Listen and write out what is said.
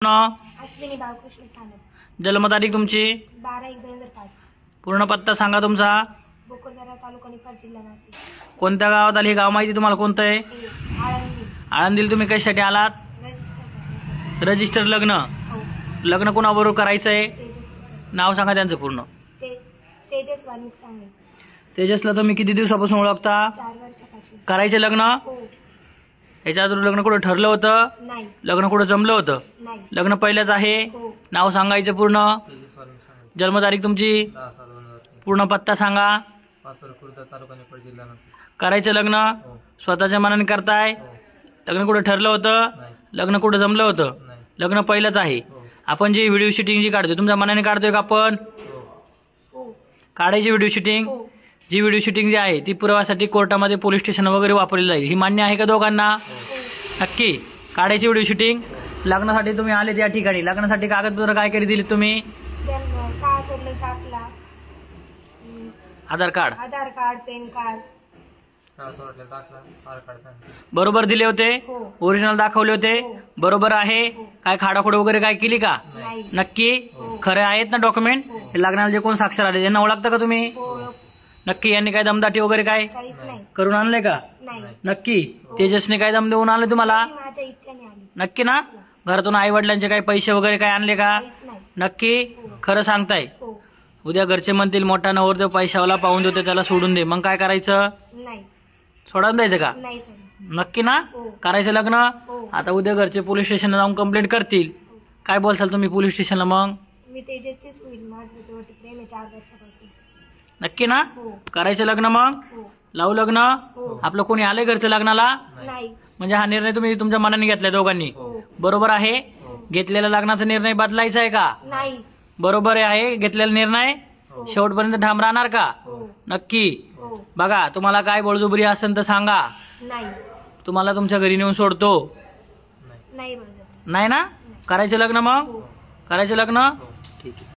अश्विनी बाळकृष्ण सानप। जन्मतारीख तुमची 12/1/2005। पूर्ण पत्ता सांगा तुमचा। बोकरदरा तालुका निफाड जिल्हा नाशिक। कोणत्या गावात आले हे गाव माहिती तुम्हाला कोणतं आहे? आळंदी। आळंदीला तुम्ही कशासाठी आलात? रजिस्टर लग्न। हो। लग्न कोणाबरोबर करायचं आहे? तेजस नाव सांगा त्यांचं पूर्ण। तेजस वाल्मिक सांगे। तेजसला तुम्ही किती दिवसापासून ओळखता? 4 वर्षापासून। करायचे लग्न? हो। याच्या अगोदर लग्न कुठं ठरलं होतं? नाही। लग्न कुठं जमलं होतं? नाही। लग्न पहिलंच आहे? हो। नाव सांगायचं पूर्ण। जन्मतारीख तुमची। पूर्ण पत्ता सांगा। तालुका निफाड जिल्हा नाशिक। करायचं लग्न? स्वतःच्या मनाने करताय? लग्न कुठं ठरलं होतं? लग्न कुठं जमलं होतं? लग्न पहिलंच आहे। आपण जी व्हिडिओ शूटिंग जी काढतोय तुमच्या मनाने काढतोय का आपण? काढायची व्हिडिओ शूटिंग। जी व्हिडिओ शूटिंग जी आहे ती पुराव्यासाठी कोर्टामध्ये पोलीस स्टेशन वगैरे वापरली जाईल, ही मान्य आहे का दोघांना? नक्की काढायची व्हिडिओ शूटिंग। लग्नासाठी तुम्ही आले या ठिकाणी, लग्नासाठी कागदपत्र काय केली दिली तुम्ही? शाळा सोडले सातला। आधार कार्ड, पॅन कार्ड। शाळा सोडले दाखला, आधार कार्ड, पॅन कार्ड बरोबर दिले होते? हो। ओरिजिनल दाखवले होते? हो। बरोबर आहे? काय खाडाखोड वगैरे काय केली का? नाही। नक्की खरे आहेत ना डॉक्युमेंट? लग्नाला जे कोण साक्षर आले यांना ओळखता का तुम्ही? नक्की यांनी काय दमदाटी वगैरे काय काहीच नाही। करून आणले का? नाही। नक्की तेजसने काय दम देऊन आणले तुम्हाला? माझ्या इच्छेने आली। नक्की ना? घरातून आई वडिलांचे काही पैसे वगैरे काय आणले का? काहीच नाही। नक्की खरं सांगताय? हो। उद्या घरचे म्हणतील मोठा नवरदेव पैशावाला पाहून देतो त्याला सोडून दे, मग काय करायचं? नाही। सोडून द्यायचं का? नाही सर। नक्की ना? हो। करायचं लग्न? हो। आता उद्या घरचे पोलीस स्टेशनला जाऊन कंप्लेंट करतील, काय बोलताल तुम्ही पोलीस स्टेशनला मग? मी तेजसचीच होईल, माझं त्याच्यावरती प्रेम आहे 4 वर्षापासून। नक्की ना? हो। करायचं लग्न मग? हो। लावू लग्न? हो। आपलं कोणी आलंय घरचं लग्नाला? नाही। म्हणजे हा निर्णय तुम्ही तुमच्या मनाने घेतलाय दोघांनी? बरोबर आहे? घेतलेला लग्नाचा निर्णय बदलायचा आहे का? नाही। बरोबर आहे घेतलेला निर्णय? शेवटपर्यंत ठाम राहणार का? नक्की? बघा तुम्हाला काय बळजबरी असेल तर सांगा, नाही। तुम्हाला तुमच्या घरी नेऊन सोडतो। नाही। नाही ना? करायचं लग्न मग? करायचं लग्न? ठीक आहे।